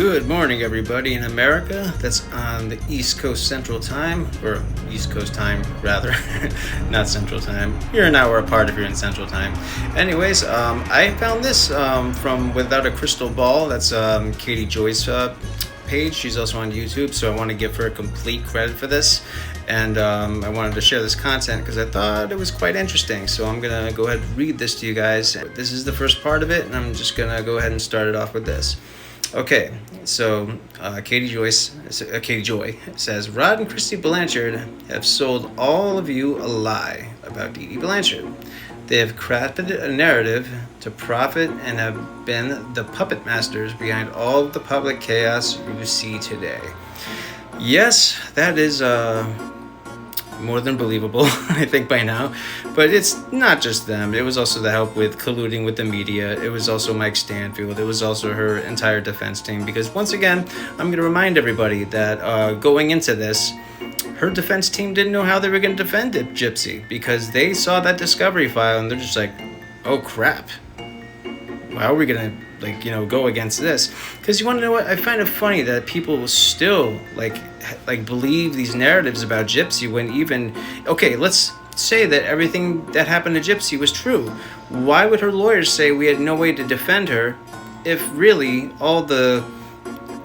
Good morning, everybody in America. That's on the East Coast Central Time, or East Coast Time, rather, not Central Time. You're an hour apart if you're in Central Time. Anyways, I found this from Without a Crystal Ball. That's Katie Joy's page. She's also on YouTube, so I want to give her complete credit for this. And I wanted to share this content because I thought it was quite interesting. So I'm going to go ahead and read this to you guys. This is the first part of it, and I'm just going to go ahead and start it off with this. Okay, so Katie Joy says, Rod and Kristy Blanchard have sold all of you a lie about Dee Dee Blanchard. They have crafted a narrative to profit and have been the puppet masters behind all of the public chaos you see today. Yes, that is more than believable, I think, by now. But it's not just them. It was also the help with colluding with the media. It was also Mike Stanfield. It was also her entire defense team. Because once again, I'm going to remind everybody that going into this, her defense team didn't know how they were going to defend it, Gypsy, because they saw that discovery file and they're just like, oh crap. How are we going to go against this? Because you want to know what? I find it funny that people will still like believe these narratives about Gypsy when even, okay, let's say that everything that happened to Gypsy was true. Why would her lawyers say we had no way to defend her if really all the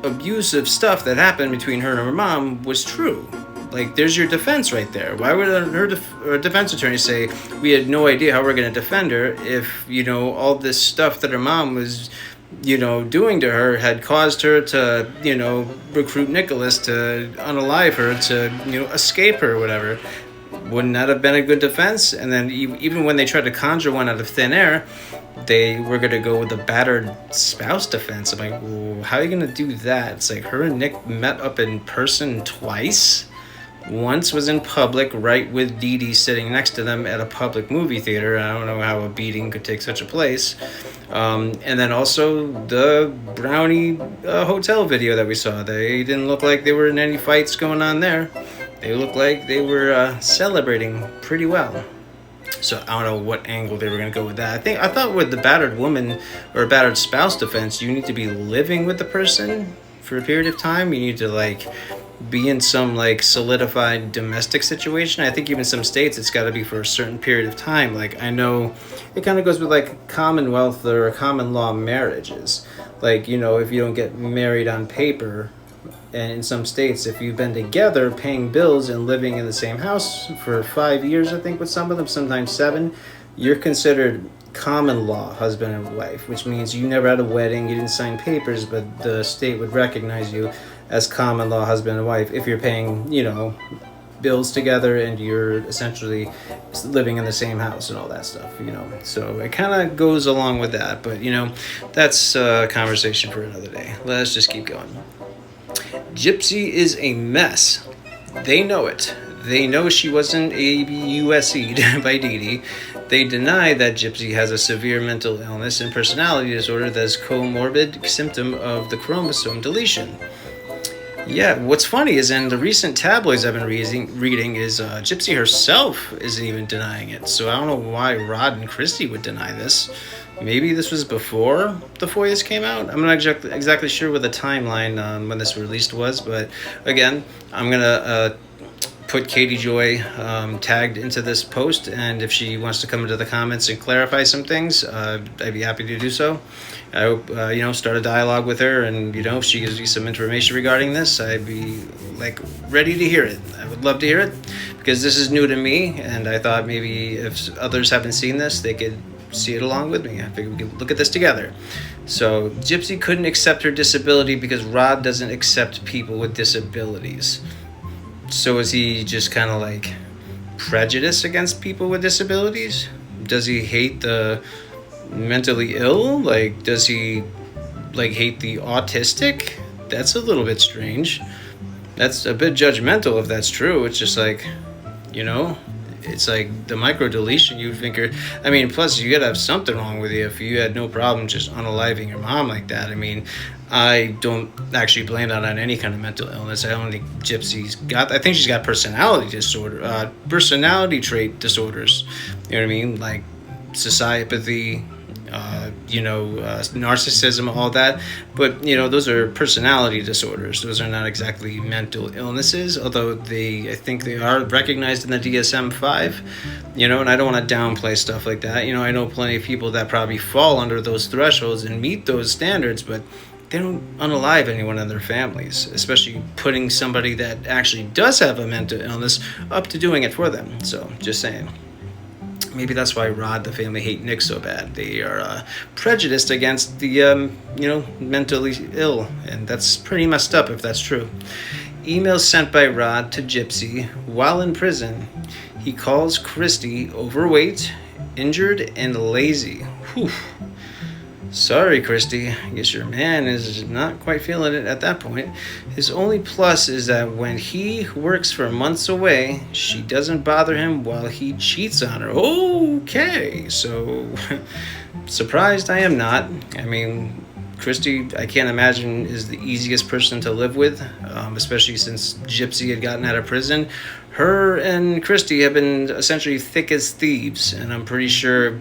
abusive stuff that happened between her and her mom was true? Like, there's your defense right there. Why would her defense attorney say we had no idea how we're going to defend her if, all this stuff that her mom was, doing to her had caused her to, recruit Nicholas to unalive her, to, escape her or whatever? Wouldn't that have been a good defense? And then even when they tried to conjure one out of thin air, they were going to go with the battered spouse defense. I'm like, well, how are you going to do that? It's like her and Nick met up in person twice. Once was in public, right with Dee Dee sitting next to them at a public movie theater. I don't know how a beating could take such a place. And then also the Brownie hotel video that we saw. They didn't look like they were in any fights going on there. They looked like they were celebrating pretty well. So I don't know what angle they were going to go with that. I thought with the battered woman or battered spouse defense, you need to be living with the person for a period of time. You need to be in some solidified domestic situation. I think even some states it's got to be for a certain period of time. I know it kind of goes with commonwealth or common law marriages. If you don't get married on paper, and in some states if you've been together paying bills and living in the same house for 5 years, I think with some of them, sometimes 7, you're considered common law husband and wife, which means you never had a wedding, you didn't sign papers, but the state would recognize you as common law husband and wife if you're paying, bills together and you're essentially living in the same house and all that stuff, So it kind of goes along with that, but that's a conversation for another day. Let's just keep going. Gypsy is a mess. They know it. They know she wasn't USC'd by Dee Dee. They deny that Gypsy has a severe mental illness and personality disorder that is comorbid symptom of the chromosome deletion. Yeah, what's funny is in the recent tabloids I've been reading is Gypsy herself isn't even denying it. So I don't know why Rod and Kristy would deny this. Maybe this was before the FOIAs came out. I'm not exactly sure what the timeline on when this released was, but again, I'm gonna put Katie Joy tagged into this post, and if she wants to come into the comments and clarify some things, I'd be happy to do so. I hope start a dialogue with her, and if she gives you some information regarding this, I'd be ready to hear it. I would love to hear it because this is new to me, and I thought maybe if others haven't seen this, they could see it along with me. I figured we could look at this together. So Gypsy couldn't accept her disability because Rod doesn't accept people with disabilities. So is he just kind of prejudiced against people with disabilities? Does he hate the mentally ill? Does he hate the autistic? That's a little bit strange. That's a bit judgmental if that's true. It's just it's the micro deletion, you'd think plus you gotta have something wrong with you if you had no problem just unaliving your mom like that. I don't actually blame that on any kind of mental illness. I don't think Gypsy's I think she's got personality trait disorders. Sociopathy, narcissism, all that. But, those are personality disorders. Those are not exactly mental illnesses, although I think they are recognized in the DSM-5, and I don't want to downplay stuff like that. I know plenty of people that probably fall under those thresholds and meet those standards, but they don't unalive anyone in their families, especially putting somebody that actually does have a mental illness up to doing it for them. So, just saying. Maybe that's why Rod, the family, hate Nick so bad. They are prejudiced against the, mentally ill, and that's pretty messed up if that's true. Email sent by Rod to Gypsy while in prison. He calls Kristy overweight, injured, and lazy. Whew. Sorry, Kristy. I guess your man is not quite feeling it at that point. His only plus is that when he works for months away, she doesn't bother him while he cheats on her. Okay, so surprised I am not. I mean, Kristy, I can't imagine, is the easiest person to live with, especially since Gypsy had gotten out of prison. Her and Kristy have been essentially thick as thieves, and I'm pretty sure,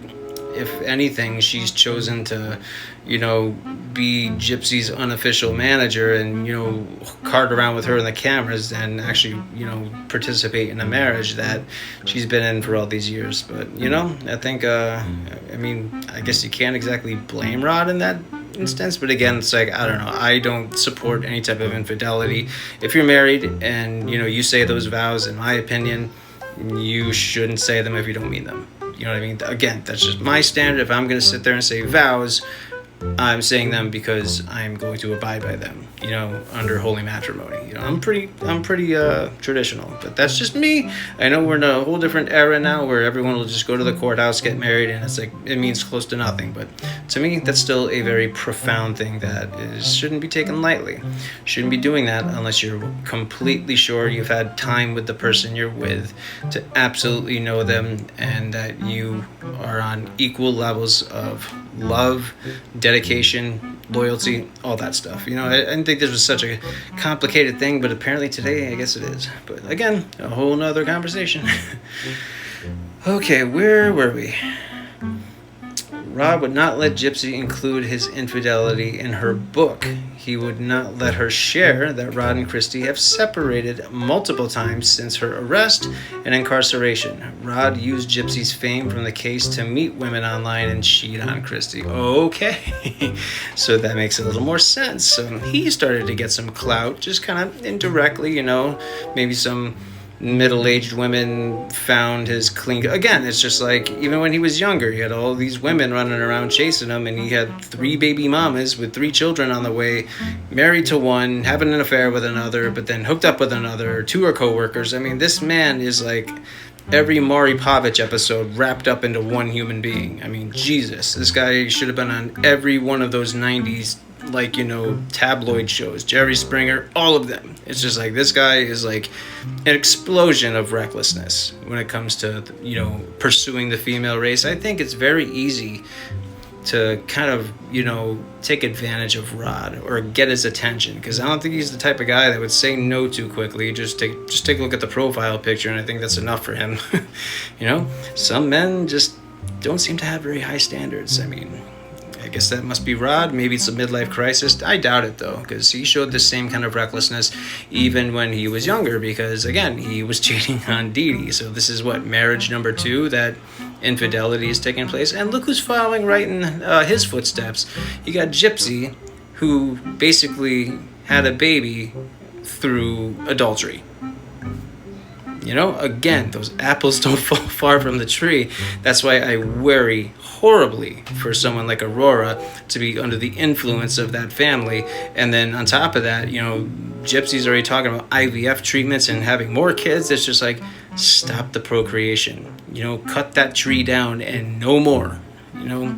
if anything, she's chosen to, be Gypsy's unofficial manager and, cart around with her in the cameras and actually, participate in a marriage that she's been in for all these years. But, I think, I guess you can't exactly blame Rod in that instance, but again, it's like, I don't know, I don't support any type of infidelity. If you're married and, you say those vows, in my opinion, you shouldn't say them if you don't mean them. You know what I mean? Again, that's just my standard. If I'm going to sit there and say vows, I'm saying them because I'm going to abide by them, under holy matrimony. I'm pretty traditional, but that's just me. I know we're in a whole different era now where everyone will just go to the courthouse, get married, and it's like, it means close to nothing. But to me, that's still a very profound thing that shouldn't be taken lightly. Shouldn't be doing that unless you're completely sure you've had time with the person you're with to absolutely know them and that you are on equal levels of love, dedication, loyalty, all that stuff. I didn't think this was such a complicated thing, but apparently today, I guess it is. But again, a whole nother conversation. Okay, where were we? Rod would not let Gypsy include his infidelity in her book. He would not let her share that Rod and Kristy have separated multiple times since her arrest and incarceration. Rod used Gypsy's fame from the case to meet women online and cheat on Kristy. Okay, so that makes a little more sense. So he started to get some clout, just kind of indirectly, maybe some middle-aged women found his clean. Again, it's just like, even when he was younger, he had all these women running around chasing him, and he had 3 baby mamas with 3 children on the way, married to one, having an affair with another, but then hooked up with another. 2 are co-workers. I mean, this man is like every Maury Povich episode wrapped up into one human being. I mean, Jesus, this guy should have been on every one of those 90s tabloid shows, Jerry Springer, all of them. It's just like, this guy is like an explosion of recklessness when it comes to, pursuing the female race. I think it's very easy to kind of, take advantage of Rod or get his attention, because I don't think he's the type of guy that would say no too quickly. Just take a look at the profile picture, and I think that's enough for him. Some men just don't seem to have very high standards. I mean, I guess that must be Rod. Maybe it's a midlife crisis. I doubt it, though, because he showed the same kind of recklessness even when he was younger, because, again, he was cheating on Dee Dee. So this is marriage number 2, that infidelity is taking place. And look who's following right in his footsteps. You got Gypsy, who basically had a baby through adultery. Again, those apples don't fall far from the tree. That's why I worry horribly for someone like Aurora to be under the influence of that family. And then on top of that, Gypsy's already talking about IVF treatments and having more kids. It's just like, stop the procreation. Cut that tree down and no more.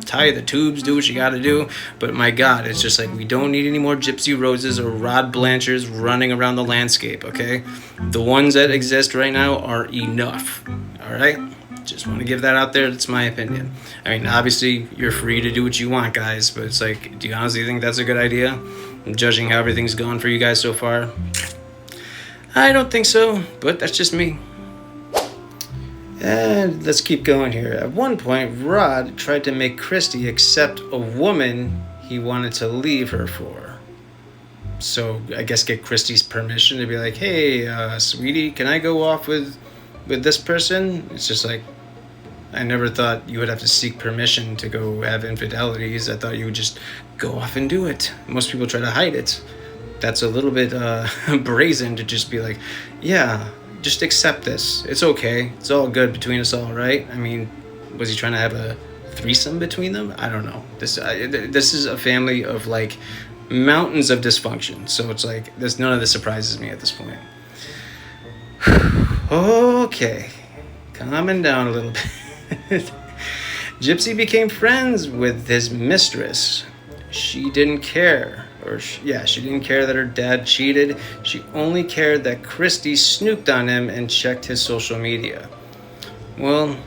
Tie the tubes, do what you gotta do. But my God, it's just like, we don't need any more Gypsy Roses or Rod Blanchards running around the landscape, okay? The ones that exist right now are enough, all right? Just want to give that out there. That's my opinion. I mean, obviously, you're free to do what you want, guys, but it's like, do you honestly think that's a good idea? Judging how everything's gone for you guys so far? I don't think so, but that's just me. And let's keep going here. At one point, Rod tried to make Kristy accept a woman he wanted to leave her for. So I guess get Kristy's permission to be like, hey, sweetie, can I go off with this person? It's just like, I never thought you would have to seek permission to go have infidelities. I thought you would just go off and do it. Most people try to hide it. That's a little bit brazen to just be like, yeah, just accept this. It's okay. It's all good between us all, right? I mean, was he trying to have a threesome between them? I don't know. This is a family of like mountains of dysfunction. So it's like none of this surprises me at this point. Okay, calming down a little bit. Gypsy became friends with his mistress. She didn't care. She didn't care that her dad cheated. She only cared that Kristy snooped on him and checked his social media. Well,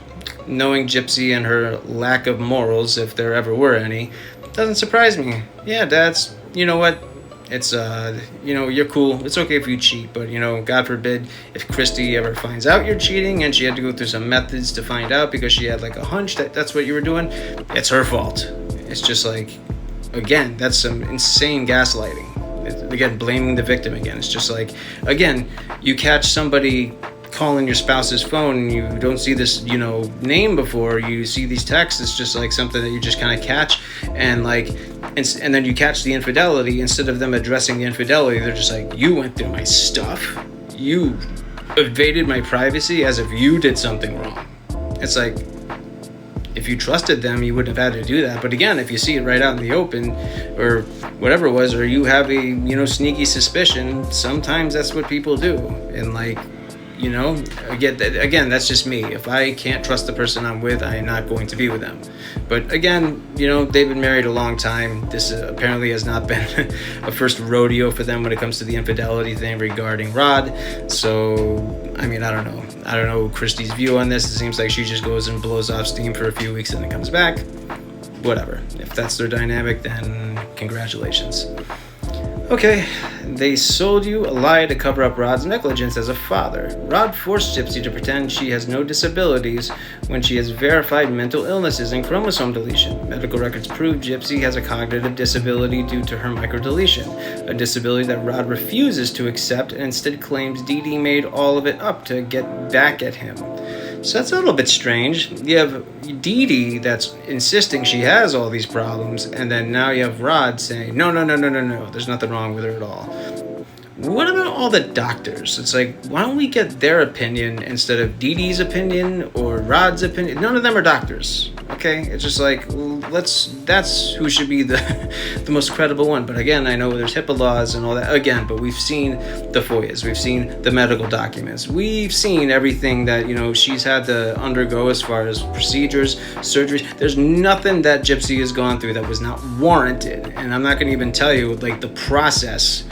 knowing Gypsy and her lack of morals, if there ever were any, doesn't surprise me. Yeah, dads, you know what? It's, you're cool. It's okay if you cheat, but, God forbid if Kristy ever finds out you're cheating and she had to go through some methods to find out because she had like a hunch that that's what you were doing, it's her fault. It's just like, again, that's some insane gaslighting. Again, blaming the victim again. It's just like, again, you catch somebody calling your spouse's phone and you don't see this, name before, you see these texts, it's just like something that you just kind of catch and like, and then you catch the infidelity. Instead of them addressing the infidelity, they're just like, you went through my stuff. You evaded my privacy as if you did something wrong. It's like, if you trusted them, you wouldn't have had to do that. But again, if you see it right out in the open or whatever it was, or you have a, sneaky suspicion, sometimes that's what people do. And like, again, that's just me. If I can't trust the person I'm with, I am not going to be with them. But again, they've been married a long time. This apparently has not been a first rodeo for them when it comes to the infidelity thing regarding Rod. So, I mean, I don't know. I don't know Kristy's view on this. It seems like she just goes and blows off steam for a few weeks and then comes back. Whatever. If that's their dynamic, then congratulations. Okay, they sold you a lie to cover up Rod's negligence as a father. Rod forced Gypsy to pretend she has no disabilities when she has verified mental illnesses and chromosome deletion. Medical records prove Gypsy has a cognitive disability due to her microdeletion, a disability that Rod refuses to accept and instead claims Dee Dee made all of it up to get back at him. So that's a little bit strange. You have Dee Dee that's insisting she has all these problems, and then now you have Rod saying, no, there's nothing wrong with her at all. What about all the doctors? It's like, why don't we get their opinion instead of Dee Dee's opinion or Rod's opinion? None of them are doctors, okay? It's just like, that's who should be the most credible one. But again, I know there's HIPAA laws and all that. Again, but we've seen the FOIAs. We've seen the medical documents. We've seen everything that, she's had to undergo as far as procedures, surgeries. There's nothing that Gypsy has gone through that was not warranted. And I'm not going to even tell you, like, the process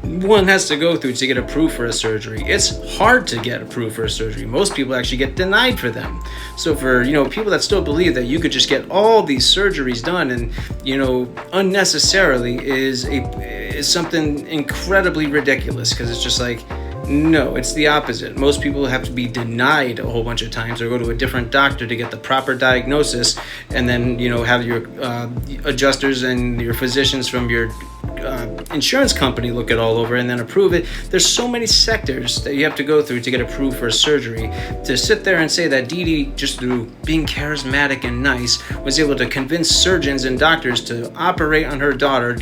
one has to go through to get approved for a surgery. It's hard to get approved for a surgery. Most people actually get denied for them. So for, people that still believe that you could just get all these surgeries done and, unnecessarily is something incredibly ridiculous, because it's just like, no, it's the opposite. Most people have to be denied a whole bunch of times or go to a different doctor to get the proper diagnosis, and then, have your adjusters and your physicians from your insurance company look it all over and then approve it. There's so many sectors that you have to go through to get approved for a surgery. To sit there and say that Dee Dee, just through being charismatic and nice, was able to convince surgeons and doctors to operate on her daughter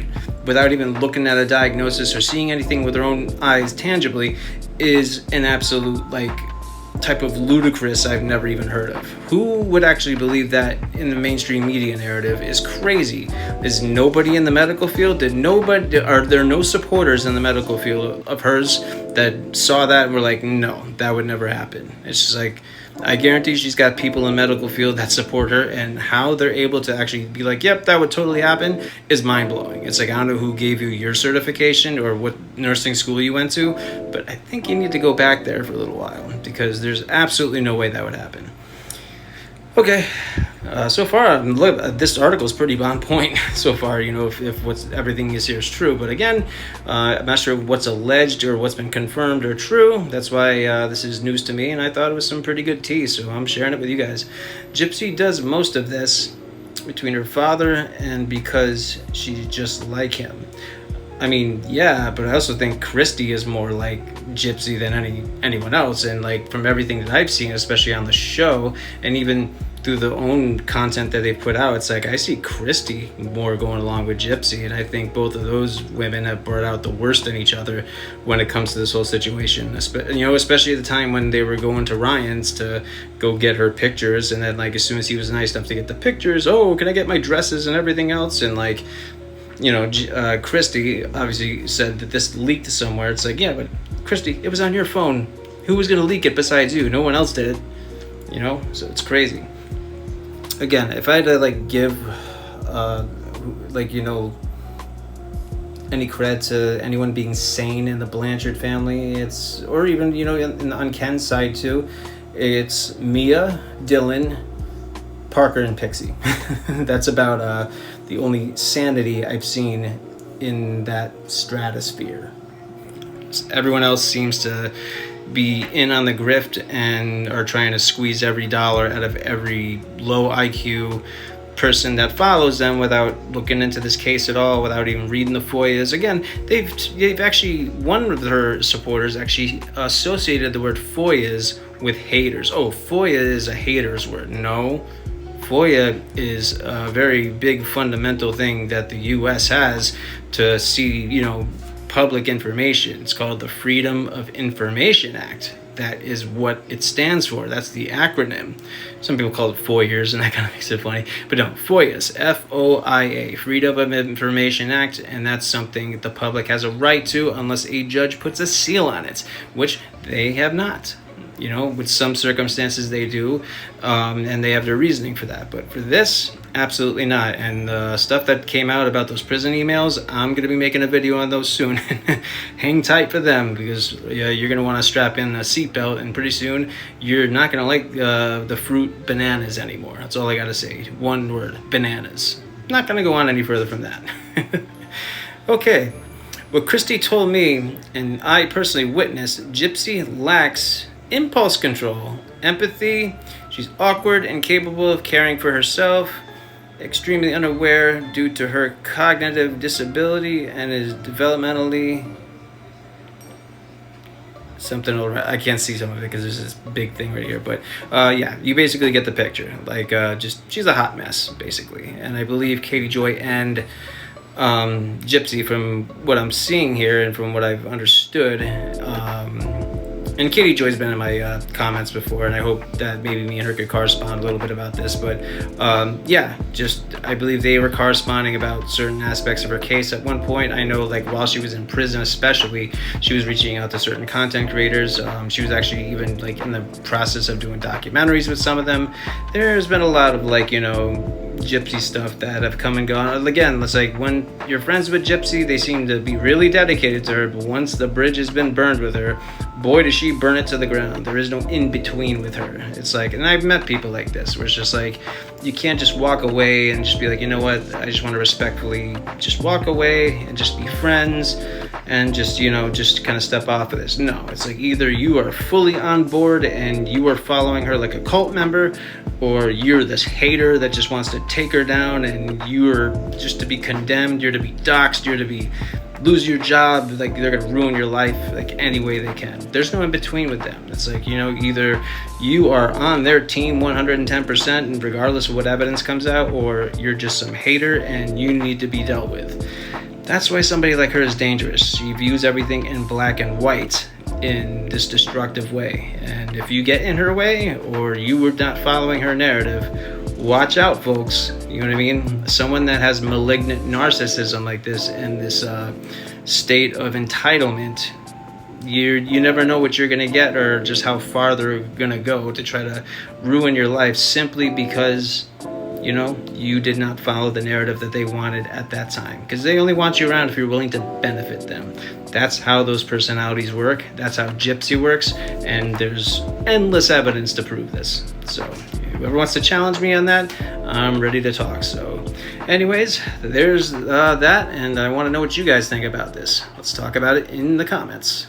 without even looking at a diagnosis or seeing anything with their own eyes tangibly is an absolute, type of ludicrous I've never even heard of. Who would actually believe that in the mainstream media narrative is crazy. Is nobody in the medical field? Are there no supporters in the medical field of hers that saw that and were like, no, that would never happen? It's just like, I guarantee she's got people in the medical field that support her, and how they're able to actually be like, yep, that would totally happen, is mind-blowing. It's like, I don't know who gave you your certification or what nursing school you went to, but I think you need to go back there for a little while, because there's absolutely no way that would happen. Okay, So far, look, this article is pretty on point so far, if what's everything is here is true. But again, I'm not sure what's alleged or what's been confirmed or true. That's why this is news to me, and I thought it was some pretty good tea, so I'm sharing it with you guys. Gypsy does most of this between her father and because she's just like him. I mean, yeah, but I also think Kristy is more like Gypsy than anyone else, and like from everything that I've seen, especially on the show, and even through the own content that they've put out, it's like I see Kristy more going along with Gypsy, and I think both of those women have brought out the worst in each other when it comes to this whole situation. Especially at the time when they were going to Ryan's to go get her pictures, and then like as soon as he was nice enough to get the pictures, oh, can I get my dresses and everything else, and like. Kristy obviously said that this leaked somewhere. It's like, yeah, but Kristy, it was on your phone. Who was going to leak it besides you? No one else did it. So it's crazy. Again, if I had to give any credit to anyone being sane in the Blanchard family, or even on Ken's side too, it's Mia, Dylan, Parker, and Pixie. That's about the only sanity I've seen in that stratosphere. Everyone else seems to be in on the grift and are trying to squeeze every dollar out of every low IQ person that follows them without looking into this case at all, without even reading the FOIAs. Again, they've actually, one of her supporters actually associated the word FOIAs with haters. Oh, FOIA is a hater's word. No. FOIA is a very big fundamental thing that the U.S. has to see, public information. It's called the Freedom of Information Act. That is what it stands for. That's the acronym. Some people call it FOIAs, and that kind of makes it funny. But no, FOIAs, F-O-I-A, Freedom of Information Act, and that's something the public has a right to unless a judge puts a seal on it, which they have not. With some circumstances they do, and they have their reasoning for that. But for this, absolutely not. And the stuff that came out about those prison emails, I'm going to be making a video on those soon. Hang tight for them, because you're going to want to strap in a seatbelt, and pretty soon you're not going to like the fruit bananas anymore. That's all I got to say. One word, bananas. Not going to go on any further from that. Okay. What Kristy told me, and I personally witnessed, Gypsy lacks impulse control, empathy. She's awkward and capable of caring for herself, extremely unaware due to her cognitive disability, and is developmentally something over. I can't see some of it because there's this big thing right here, but yeah, you basically get the picture. She's a hot mess basically, and I believe Katie Joy and Gypsy, from what I'm seeing here and from what I've understood, and Katie Joy's been in my comments before, and I hope that maybe me and her could correspond a little bit about this. But yeah, I believe they were corresponding about certain aspects of her case. At one point, I know while she was in prison especially, she was reaching out to certain content creators. She was actually even in the process of doing documentaries with some of them. There's been a lot of Gypsy stuff that have come and gone. Again, it's when you're friends with Gypsy, they seem to be really dedicated to her, but once the bridge has been burned with her, boy does she burn it to the ground. There is no in between with her. It's and I've met people like this where it's just you can't just walk away and just be you know what, I just want to respectfully just walk away and just be friends and just kind of step off of this. No, it's either you are fully on board and you are following her like a cult member, or you're this hater that just wants to take her down, and you're just to be condemned, you're to be doxxed, you're to be lose your job, they're gonna ruin your life any way they can. There's no in between with them. It's either you are on their team 110% and regardless of what evidence comes out, or you're just some hater and you need to be dealt with. That's why somebody like her is dangerous. She views everything in black and white in this destructive way, and if you get in her way or you were not following her narrative, watch out, folks. You know what I mean? Someone that has malignant narcissism like this and this state of entitlement, you never know what you're gonna get or just how far they're gonna go to try to ruin your life simply because you did not follow the narrative that they wanted at that time, because they only want you around if you're willing to benefit them. That's how those personalities work. That's how Gypsy works, and there's endless evidence to prove this. So whoever wants to challenge me on that, I'm ready to talk. So anyways, there's that, and I want to know what you guys think about this. Let's talk about it in the comments.